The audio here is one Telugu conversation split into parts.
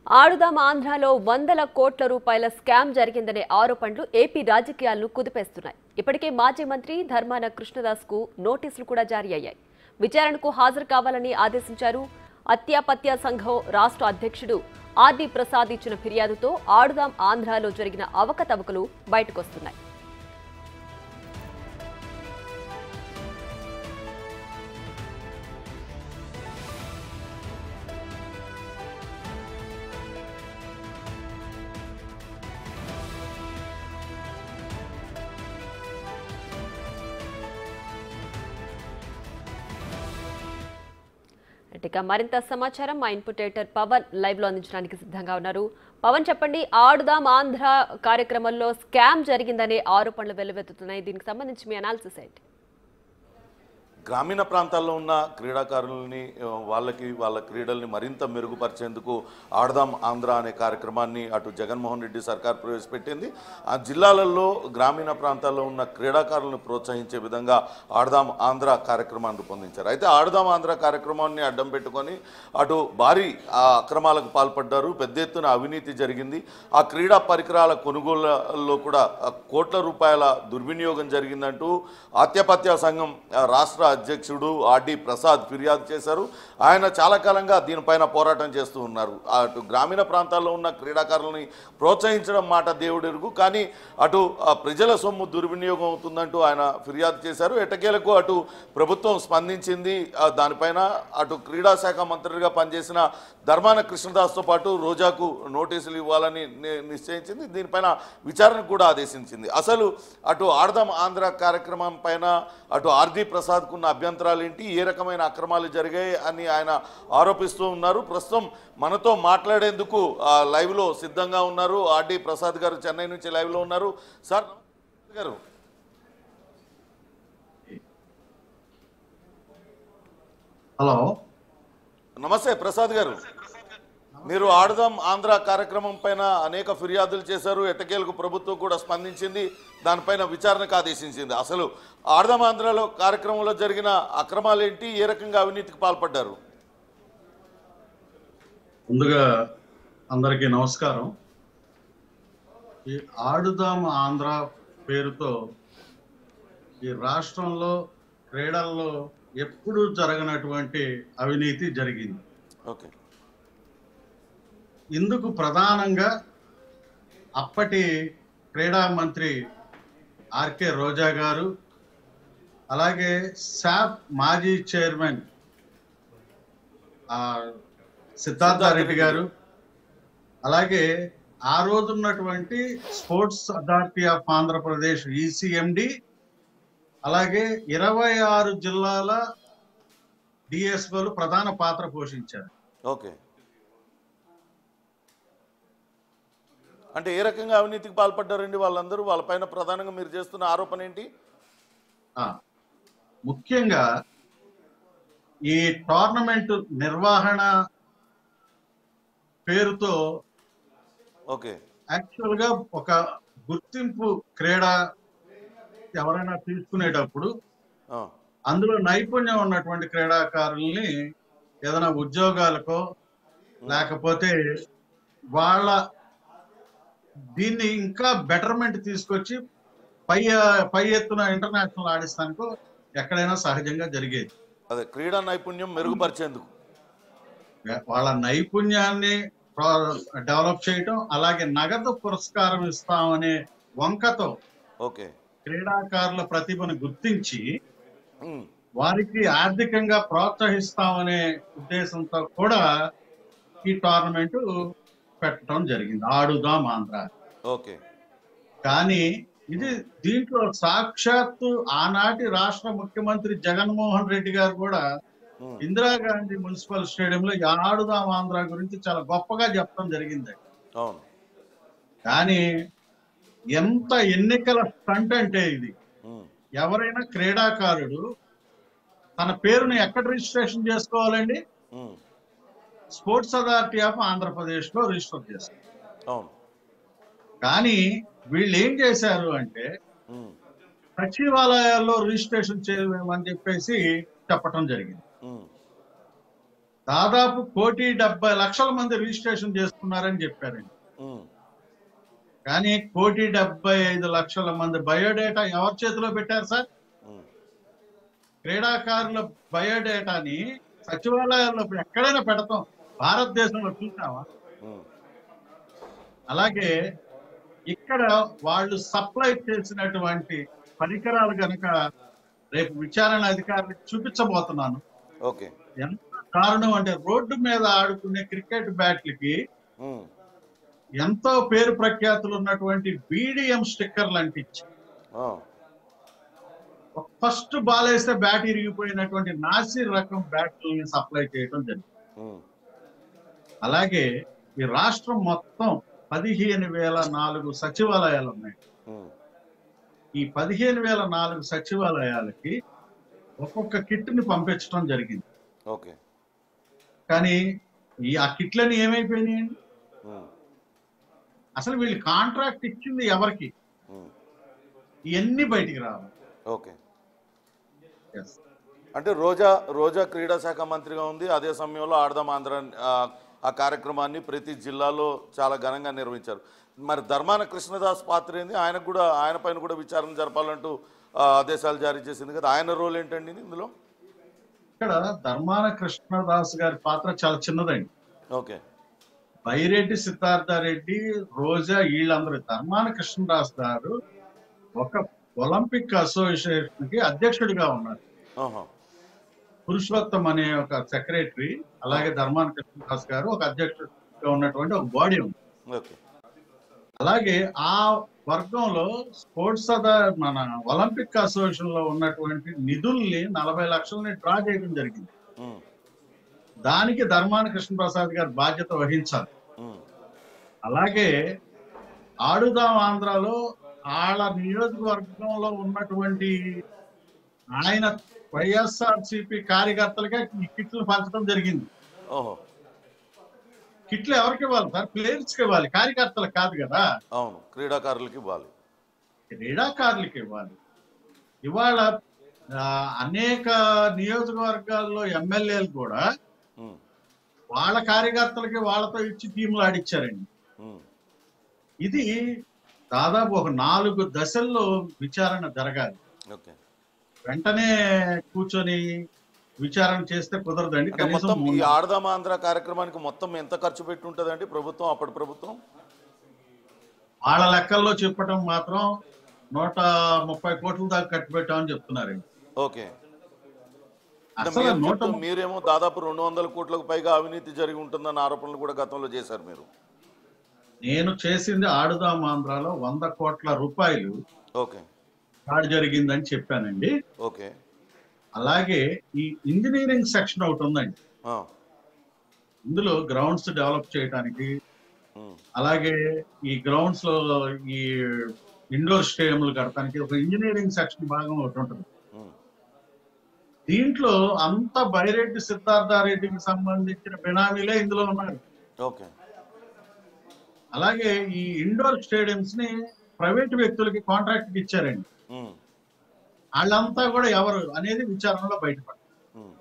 ఆడుదాం ఆంధ్రాలో వందల కోట్ల రూపాయల స్కామ్ జరిగిందనే ఆరోపణలు ఏపీ రాజకీయాలను కుదిపేస్తున్నాయి. ఇప్పటికే మాజీ మంత్రి ధర్మాన కృష్ణదాస్కు నోటీసులు కూడా జారీ అయ్యాయి. విచారణకు హాజరు కావాలని ఆదేశించారు. అత్యాపత్య సంఘం రాష్ట్ర అధ్యక్షుడు ఆర్డి ప్రసాద్ ఇచ్చిన ఫిర్యాదుతో ఆడుదాం ఆంధ్రాలో జరిగిన అవకతవకలు బయటకొస్తున్నాయి. ఇక మరింత సమాచారం మా ఇన్పుట్ ఎడిటర్ పవన్ లైవ్ లో అందించడానికి సిద్ధంగా ఉన్నారు. పవన్, చెప్పండి, ఆడుదాం ఆంధ్ర కార్యక్రమంలో స్కామ్ జరిగిందనే ఆరోపణలు వెల్లువెత్తుతున్నాయి. దీనికి సంబంధించి మీ అనాలిసిస్ ఏంటి? గ్రామీణ ప్రాంతాల్లో ఉన్న క్రీడాకారులని వాళ్ళ క్రీడల్ని మరింత మెరుగుపరిచేందుకు ఆడదాం ఆంధ్ర అనే కార్యక్రమాన్ని అటు జగన్మోహన్ రెడ్డి సర్కార్ ప్రవేశపెట్టింది. ఆ జిల్లాలలో గ్రామీణ ప్రాంతాల్లో ఉన్న క్రీడాకారులను ప్రోత్సహించే విధంగా ఆడదాం ఆంధ్ర కార్యక్రమాన్ని రూపొందించారు. అయితే ఆడదాం ఆంధ్ర కార్యక్రమాన్ని అడ్డం పెట్టుకొని అటు భారీ అక్రమాలకు పాల్పడ్డారు, పెద్ద ఎత్తున అవినీతి జరిగింది. ఆ క్రీడా పరికరాల కొనుగోళ్లలో కూడా కోట్ల రూపాయల దుర్వినియోగం జరిగిందంటూ ఆత్యపత్య సంఘం రాష్ట్ర అధ్యక్షుడు ఆర్డి ప్రసాద్ ఫిర్యాదు చేశారు. ఆయన చాలా కాలంగా దీనిపైన పోరాటం చేస్తూ ఉన్నారు. అటు గ్రామీణ ప్రాంతాల్లో ఉన్న క్రీడాకారులని ప్రోత్సహించడం మాట దేవుడెరుగు, కానీ అటు ప్రజల సొమ్ము దుర్వినియోగం అవుతుందంటూ ఆయన ఫిర్యాదు చేశారు. ఎట్టకేలకు అటు ప్రభుత్వం స్పందించింది. దానిపైన అటు క్రీడా శాఖ మంత్రిగా పనిచేసిన ధర్మాన కృష్ణదాస్తో పాటు రోజాకు నోటీసులు ఇవ్వాలని నిశ్చయించింది. దీనిపైన విచారణకు కూడా ఆదేశించింది. అసలు అటు ఆడదాం ఆంధ్ర కార్యక్రమం పైన అటు ఆర్డి ప్రసాద్కు ఉన్న అభ్యంతరాలు ఏంటి, ఏ రకమైన అక్రమాలు జరిగాయి అని ఆయన ఆరోపిస్తూ ఉన్నారు. ప్రస్తుతం మనతో మాట్లాడేందుకు లైవ్లో సిద్ధంగా ఉన్నారు ఆర్డి ప్రసాద్ గారు, చెన్నై నుంచి లైవ్లో ఉన్నారు. సార్ గారు, హలో, నమస్తే ప్రసాద్ గారు. మీరు ఆడదాం ఆంధ్ర కార్యక్రమం పైన అనేక ఫిర్యాదులు చేశారు. ఎట్టకేలకు ప్రభుత్వం కూడా స్పందించింది, దానిపైన విచారణకు ఆదేశించింది. అసలు ఆడదాం ఆంధ్రలో కార్యక్రమంలో జరిగిన అక్రమాలు ఏంటి, ఏ రకంగా అవినీతికి పాల్పడ్డారు? ముందుగా అందరికీ నమస్కారం. ఈ ఆడుదాం ఆంధ్ర పేరుతో ఈ రాష్ట్రంలో క్రీడల్లో ఎప్పుడూ జరగనటువంటి అవినీతి జరిగింది. ఓకే. ఇందుకు ప్రధానంగా అప్పటి క్రీడా మంత్రి ఆర్కే రోజా గారు, అలాగే శాప్ మాజీ చైర్మన్ సిద్ధార్థారెడ్డి గారు, అలాగే ఆ రోజున్నటువంటి స్పోర్ట్స్ అథారిటీ ఆఫ్ ఆంధ్రప్రదేశ్ ఈసీఎండి, అలాగే 26 జిల్లాల డిఎస్ఓలు ప్రధాన పాత్ర పోషించారు. ఓకే. అంటే ఏ రకంగా అవినీతికి పాల్పడ్డారండి వాళ్ళందరూ? వాళ్ళపైన ప్రధానంగా మీరు చేస్తున్న ఆరోపణ ఏంటి? ముఖ్యంగా ఈ టోర్నమెంట్ నిర్వహణ పేరుతో ఓకే, యాక్చువల్ గా ఒక గుర్తింపు క్రీడ ఎవరైనా తీసుకునేటప్పుడు అందులో నైపుణ్యం ఉన్నటువంటి క్రీడాకారుల్ని ఏదైనా ఉద్యోగాలకో లేకపోతే వాళ్ళ దీన్ని ఇంకా బెటర్మెంట్ తీసుకొచ్చి పై ఎత్తున ఇంటర్నేషనల్ ఆడిస్తానికో ఎక్కడైనా సహజంగా జరిగేది. అదే క్రీడా నైపుణ్యం మెరుగుపరిచేందుకు వాళ్ళ నైపుణ్యాన్ని డెవలప్ చేయటం, అలాగే నగదు పురస్కారం ఇస్తామనే వంకతో ఓకే క్రీడాకారుల ప్రతిభను గుర్తించి వారికి ఆర్థికంగా ప్రోత్సహిస్తామనే ఉద్దేశంతో కూడా ఈ టోర్నమెంట్ పెట్టడం జరిగింది, ఆడుదాం ఆంధ్ర. ఓకే. కానీ ఇది దీంట్లో సాక్షాత్తు ఆనాటి రాష్ట్ర ముఖ్యమంత్రి జగన్మోహన్ రెడ్డి గారు కూడా ఇందిరాగాంధీ మున్సిపల్ స్టేడియంలో ఆడుదాం ఆంధ్ర గురించి చాలా గొప్పగా చెప్పడం జరిగింది. కానీ ఎంత ఎన్నికల స్టంట్ అంటే ఇది. ఎవరైనా క్రీడాకారుడు తన పేరుని ఎక్కడ రిజిస్ట్రేషన్ చేసుకోవాలండి? స్పోర్ట్స్ అథారిటీ ఆఫ్ ఆంధ్రప్రదేశ్ లో రిజిస్టర్ చేస్తారు. కానీ వీళ్ళు ఏం చేశారు అంటే సచివాలయాల్లో రిజిస్ట్రేషన్ చేయమని చెప్పేసి చెప్పటం జరిగింది. దాదాపు 1,70,00,000 మంది రిజిస్ట్రేషన్ చేసుకున్నారని చెప్పారండి. ఉమ్, కానీ 1,75,00,000 మంది బయోడేటా ఎవరి చేతిలో పెట్టారు సార్? ఉమ్, క్రీడాకారుల బయోడేటాని సచివాలయాల్లో ఎక్కడైనా పెడతాం, భారతదేశంలో చూసామా? ఉమ్, అలాగే ఇక్కడ వాళ్ళు సప్లై చేసినటువంటి పరికరాలు గనక రేపు విచారణ అధికారులకు చూపించబోతున్నాను. ఓకే. ఎంత కారణం అంటే రోడ్డు మీద ఆడుకునే క్రికెట్ బ్యాట్లకి ఉమ్, ఎంతో పేరు ప్రఖ్యాతులు ఉన్నటువంటి BDM స్టిక్కర్లు అంటించి ఆ, ఫస్ట్ బాల్ వేస్తే బ్యాట్ ఇరిగిపోయినటువంటి నాసిర్ రకం బ్యాట్లని సప్లై చేయడం జరిగింది. ఉమ్, అలాగే ఈ రాష్ట్రం మొత్తం 15,004 సచివాలయాలు ఉన్నాయి. ఉమ్, ఈ 15,004 సచివాలయాలకి ఒక్కొక్క కిట్ ని పంపించడం జరిగింది. ఓకే. కానీ ఆ కిట్లని ఏమైపోయినాయండి? ఉమ్, అసలు వీళ్ళు కాంట్రాక్ట్ ఇచ్చింది ఎవరికి? ఉమ్, ఇవన్నీ బయటికి రావాలి. ఓకే. Yes. అంటే రోజా క్రీడా శాఖ మంత్రిగా ఉంది. అదే సమయంలో ఆడదాం ఆంధ్ర ఆ కార్యక్రమాన్ని ప్రతి జిల్లాలో చాలా ఘనంగా నిర్వహించారు. మరి ధర్మాన కృష్ణదాస్ పాత్ర ఏంది? ఆయన పైన కూడా విచారణ జరపాలంటూ ఆదేశాలు జారీ చేసింది కదా, ఆయన రోల్ ఏంటండి ఇందులో? ఇక్కడ ధర్మాన కృష్ణదాస్ గారి పాత్ర చాలా చిన్నదండి. ఓకే. బైరెడ్డి సిద్ధార్థరెడ్డి, రోజా వీళ్ళందరూ. ధర్మాన కృష్ణదాస్ గారు ఒక ఒలింపిక్ అసోసియేషన్ కి అధ్యక్షుడిగా ఉన్నారు. ఆహా. పురుషోత్తం అనే ఒక సెక్రటరీ, అలాగే ధర్మాన కృష్ణదాస్ గారు ఒక అధ్యక్షుడిగా ఉన్నటువంటి ఒక బాడీ ఉంది. ఓకే. అలాగే ఆ వర్గంలో మన ఒలింపిక్ అసోసియేషన్ లో ఉన్నటువంటి నిధుల్ని 40 లక్షలని డ్రా చేయడం జరిగింది. ఉమ్, దానికి ధర్మాన కృష్ణప్రసాద్ గారు బాధ్యత వహించాలి. ఉమ్, అలాగే ఆడుదాం ఆంధ్రాలో వాళ్ళ నియోజకవర్గంలో ఉన్నటువంటి ఆయన వైఎస్ఆర్సీపీ కార్యకర్తలుగా ఈ కిట్లు పంచడం జరిగింది. ఓహో. కిట్లు ఎవరికి ఇవ్వాలి సార్? ప్లేయర్స్ కి ఇవ్వాలి, కార్యకర్తలకు కాదు కదా. అవును, క్రీడాకారులకి ఇవ్వాలి. క్రీడాకారులకి ఇవ్వాలి. ఇవాళ అనేక నియోజకవర్గాల్లో ఎమ్మెల్యేలు కూడా ఉమ్, వాళ్ళ కార్యకర్తలకి వాళ్ళతో ఇచ్చి టీంలు ఆడిచ్చారండి. ఉమ్, ఇది దాదాపు ఒక 4 దశల్లో విచారణ జరగాలి. ఓకే. వెంటనే కూర్చొని విచారణ చేస్తే కుదరదండి. అంటే కనీసం మొత్తం ఈ ఆడదాం ఆంధ్ర కార్యక్రమానికి మొత్తం ఎంత ఖర్చు పెట్టి ఉంటుందండి ప్రభుత్వం, అప్పటి ప్రభుత్వం? వాళ్ళ లెక్కల్లో చెప్పడం మాత్రం 130 కోట్ల దాకా ఖర్చు పెట్టామని చెప్తున్నారండి. ఓకే. అసలు మీరేమో దాదాపు 200 కోట్లకు పైగా అవినీతి జరిగి ఉంటుందన్న ఆరోపణలు కూడా గతంలో చేశారు మీరు. నేను చేసింది ఆడుదాం ఆంధ్రాలో 100 కోట్ల రూపాయలు ఓకే. ఫ్రాడ్ జరిగిందని చెప్పానండి. ఓకే. అలాగే ఈ ఇంజనీరింగ్ సెక్షన్ ఒకటి ఉందండి. ఆ, ఇందులో గ్రౌండ్స్ డెవలప్ చేయడానికి, ఉమ్, అలాగే ఈ గ్రౌండ్స్ లో ఈ ఇండోర్ స్టేడియంలు కడటానికి ఒక ఇంజనీరింగ్ సెక్షన్ భాగం ఒకటి ఉంటుంది. ఉమ్, దీంట్లో అంత బైరెడ్డి సిద్ధార్థరెడ్డికి సంబంధించిన బినామీలే ఇందులో ఉన్నారు. ఓకే. అలాగే ఈ ఇండోర్ స్టేడియంస్ ని ప్రైవేట్ వ్యక్తులకి కాంట్రాక్ట్ ఇచ్చారండి. ఉమ్, వాళ్ళంతా కూడా ఎవరు అనేది విచారణలో బయటపడారు. ఉమ్.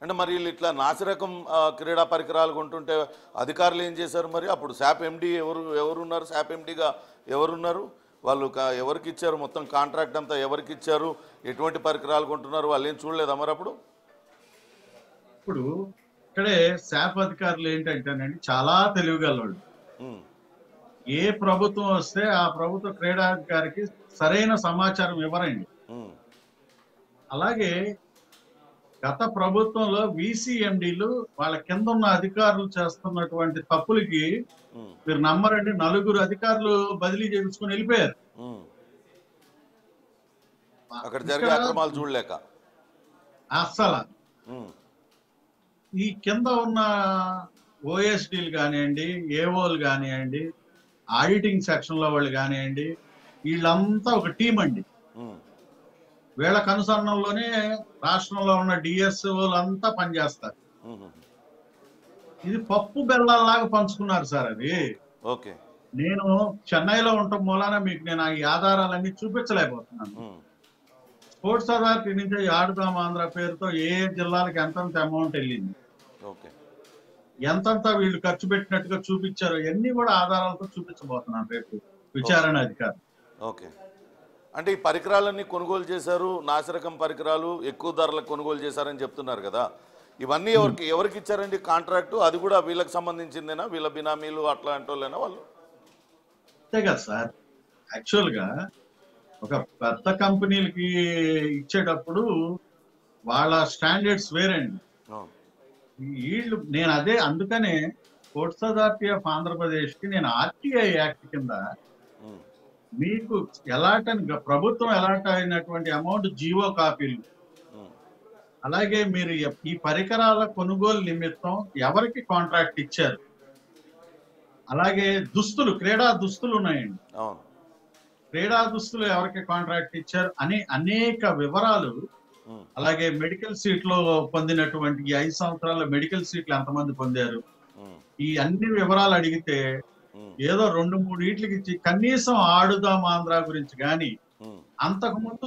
అంటే మరి వీళ్ళు ఇట్లా నాసిరకం క్రీడా పరికరాలు కొంటుంటే అధికారులు ఏం చేశారు మరి? అప్పుడు శాప్ ఎండి ఎవరున్నారు? శాప్ ఎండిగా ఎవరున్నారు? వాళ్ళు ఎవరికి ఇచ్చారు? మొత్తం కాంట్రాక్ట్ అంతా ఎవరికి ఇచ్చారు? ఎటువంటి పరికరాలు కొంటున్నారు? వాళ్ళు ఏం చూడలేదా మరి అప్పుడు? ఇప్పుడు ఇక్కడే శాప్ అధికారులు ఏంటంటేనండి చాలా తెలివిగలవాళ్ళు. ఉమ్, ఏ ప్రభుత్వం వస్తే ఆ ప్రభుత్వ క్రీడాధికారికి సరైన సమాచారం ఇవ్వరండి. ఉమ్, అలాగే గత ప్రభుత్వంలో VCMDలు వాళ్ళ కింద ఉన్న అధికారులు చేస్తున్నటువంటి తప్పులకి ఉమ్, మీరు నమ్మరండి, 4 అధికారులు బదిలీ చేయించుకొని వెళ్ళిపోయారు. ఉమ్. అక్కడ జరిగే అక్రమాలు చూడలేక అస్సలు ఉమ్, ఈ కింద ఉన్న OSDలు కానివ్వండి, ఏఓలు కానివ్వండి, ఆడిటింగ్ సెక్షన్ లో వాళ్ళు కానివ్వండి, వీళ్ళంతా ఒక టీం అండి. ఉమ్, వీళ్ళ కనుసరణలోనే రాష్ట్రంలో ఉన్న DSOలు అంతా పనిచేస్తారు. ఉమ్, ఇది పప్పు బెల్లాల్లాగా పంచుకున్నారు సార్. అది ఓకే. నేను చెన్నైలో ఉండటం మూలాన మీకు నేను ఈ ఆధారాలన్నీ చూపించలేకపోతున్నాను. ఉమ్, స్పోర్ట్స్ అథారిటీ నుంచి ఆడుదాం ఆంధ్ర పేరుతో ఏ జిల్లాలకు ఎంతంత అమౌంట్ వెళ్ళింది, ఎంతంతా వీళ్ళు ఖర్చు పెట్టినట్టుగా చూపించారో ఇవన్నీ కూడా ఆధారాలతో చూపించబోతున్నాను రేపు విచారణ అధికారి. ఓకే. అంటే ఈ పరికరాలన్నీ కొనుగోలు చేశారు, నాసిరకం పరికరాలు ఎక్కువ ధరలకు కొనుగోలు చేశారని చెప్తున్నారు కదా, ఇవన్నీ ఎవరికి ఇచ్చారండి కాంట్రాక్టు? అది కూడా వీళ్ళకి సంబంధించిందేనా? వీళ్ళ బినామీలు అట్లాంటి వాళ్ళేనా వాళ్ళు? అంతే కదా సార్. యాక్చువల్ గా ఒక పెద్ద కంపెనీలకి ఇచ్చేటప్పుడు వాళ్ళ స్టాండర్డ్స్ వేరండి. వీళ్ళు నేను అందుకనే పోర్ట్స్ అథారిటీ ఆఫ్ ఆంధ్రప్రదేశ్ కి నేను ఆర్టీఐ యాక్ట్ కింద మీకు ప్రభుత్వం ఎలాట్ అయినటువంటి అమౌంట్ జీవో కాపీలు, అలాగే మీరు ఈ పరికరాల కొనుగోలు నిమిత్తం ఎవరికి కాంట్రాక్ట్ ఇచ్చారు, అలాగే క్రీడా దుస్తులు ఉన్నాయండి, క్రీడా దుస్తులు ఎవరికి కాంట్రాక్ట్ ఇచ్చారు అని అనేక వివరాలు, అలాగే మెడికల్ సీట్లో పొందినటువంటి ఈ 5 సంవత్సరాల మెడికల్ సీట్లు ఎంతమంది పొందారు, ఈ అన్ని వివరాలు అడిగితే ఏదో 2-3 వీటికి ఇచ్చి కనీసం ఆడుదాం ఆంధ్ర గురించి కానీ అంతకుముందు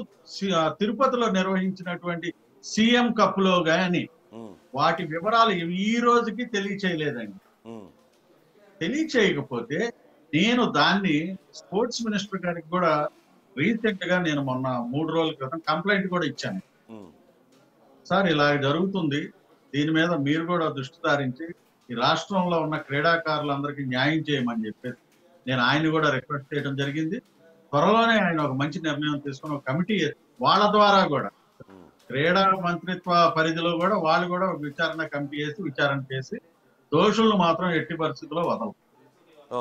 తిరుపతిలో నిర్వహించినటువంటి సీఎం కప్ లో గాని వాటి వివరాలు ఈ రోజుకి తెలియచేయలేదండి. తెలియచేయకపోతే నేను దాన్ని స్పోర్ట్స్ మినిస్టర్ గారికి కూడా రీసెంట్ గా నేను మొన్న 3 రోజుల క్రితం కంప్లైంట్ కూడా ఇచ్చాను. సార్ ఇలా జరుగుతుంది, దీని మీద మీరు కూడా దృష్టి సారించి ఈ రాష్ట్రంలో ఉన్న క్రీడాకారులందరికీ న్యాయం చేయమని చెప్పి నేను ఆయన కూడా రిక్వెస్ట్ చేయడం జరిగింది. త్వరలోనే ఆయన ఒక మంచి నిర్ణయం తీసుకుని ఒక కమిటీ వాళ్ళ ద్వారా కూడా క్రీడా మంత్రిత్వ పరిధిలో కూడా వాళ్ళు కూడా విచారణ కమిటీ వేసి విచారణ చేసి దోషులను మాత్రం ఎట్టి పరిస్థితుల్లో వదలరు.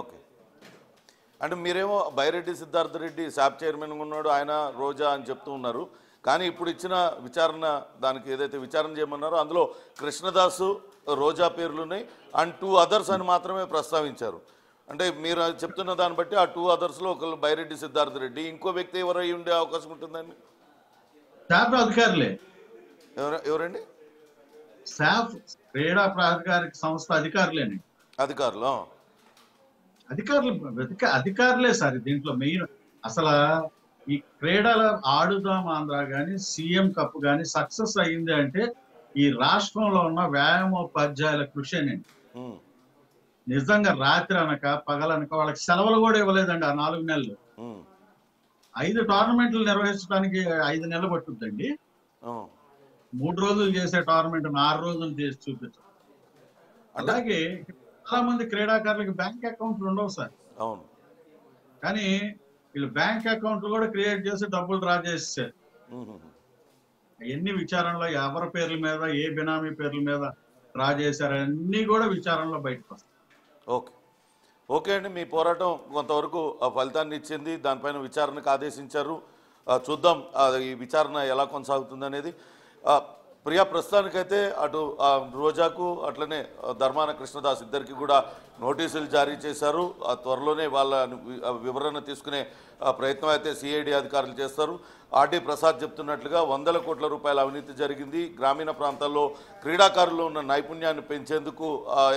ఓకే. అంటే మీరేమో బైరెడ్డి సిద్ధార్థ రెడ్డి శాప్ చైర్మన్ ఉన్నాడు, ఆయన రోజా అని చెప్తూ ఉన్నారు. కానీ ఇప్పుడు ఇచ్చిన విచారణ దానికి ఏదైతే విచారణ చేయమన్నారో అందులో కృష్ణదాసు, రోజా పేర్లున్నాయి అండ్ 2 others అని మాత్రమే ప్రస్తావించారు. అంటే మీరు చెప్తున్న దాన్ని బట్టి ఆ 2 othersలో ఒకళ్ళు బైరెడ్డి సిద్ధార్థ రెడ్డి, ఇంకో వ్యక్తి ఎవరై ఉండే అవకాశం ఉంటుందండి? శాప్ అధికారులే. ఎవరండి? శాప్ క్రీడా ప్రాధికారిక సంస్థ అధికారులేనండి. అధికారులే సార్. దీంట్లో మెయిన్ అసలు ఈ క్రీడల ఆడుదాం ఆంధ్ర గాని సీఎం కప్ గాని సక్సెస్ అయ్యింది అంటే ఈ రాష్ట్రంలో ఉన్న వ్యాయామోపాధ్యాయుల కృషినేండి. నిజంగా రాత్రి అనక పగలనక వాళ్ళకి సెలవులు కూడా ఇవ్వలేదండి ఆ 4 నెలలు. 5 టోర్నమెంట్లు నిర్వహించడానికి 5 నెలలు పట్టుద్దండి. 3 రోజులు చేసే టోర్నమెంట్ 6 రోజులు చేసి చూపించారు. అలాగే చాలా మంది క్రీడాకారులకి బ్యాంక్ అకౌంట్లు ఉండవు సార్. అవును. కానీ వీళ్ళు బ్యాంక్ అకౌంట్లు కూడా క్రియేట్ చేసి డబ్బులు డ్రా చేసేసారు. ఎన్ని విచారణలో ఎవరి పేర్ల మీద ఏ బినామీ పేర్ల మీద డ్రా చేశారు అన్ని కూడా విచారణలో బయటకు వస్తాయి. ఓకే అండి, మీ పోరాటం కొంతవరకు ఫలితాన్ని ఇచ్చింది. దానిపైన విచారణకు ఆదేశించారు. చూద్దాం ఈ విచారణ ఎలా కొనసాగుతుంది అనేది. ప్రియా, ప్రస్తుతానికైతే అటు రోజాకు అట్లనే ధర్మాన కృష్ణదాస్ ఇద్దరికి కూడా నోటీసులు జారీ చేశారు. త్వరలోనే వాళ్ళ వివరణ తీసుకునే ప్రయత్నం అయితే సిఐడి అధికారులు చేస్తారు. ఆర్డి ప్రసాద్ చెప్తున్నట్లుగా 100 కోట్ల రూపాయల అవినీతి జరిగింది. గ్రామీణ ప్రాంతాల్లో క్రీడాకారుల్లో ఉన్న నైపుణ్యాన్ని పెంచేందుకు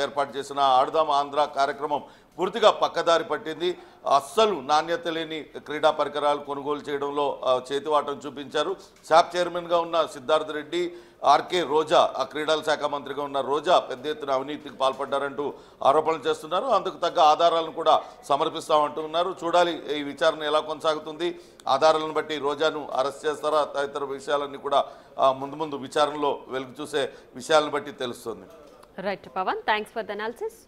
ఏర్పాటు చేసిన ఆడుదాం ఆంధ్ర కార్యక్రమం పూర్తిగా పక్కదారి పట్టింది. అస్సలు నాణ్యత లేని క్రీడా పరికరాలు కొనుగోలు చేయడంలో చేతివాటం చూపించారు. శాప్ చైర్మన్గా ఉన్న సిద్ధార్థ రెడ్డి, ఆర్కే రోజా, ఆ క్రీడల శాఖ మంత్రిగా ఉన్న రోజా పెద్ద ఎత్తున అవినీతికి పాల్పడ్డారంటూ ఆరోపణలు చేస్తున్నారు. అందుకు తగ్గ ఆధారాలను కూడా సమర్పిస్తామంటూ ఉన్నారు. చూడాలి ఈ విచారణ ఎలా కొనసాగుతుంది. ఆధారాలను బట్టి రోజాను అరెస్ట్ చేస్తారా, తదితర విషయాలన్నీ కూడా ముందు విచారణలో వెలుగు చూసే విషయాలను బట్టి తెలుస్తుంది. Right Pawan, thanks for the analysis.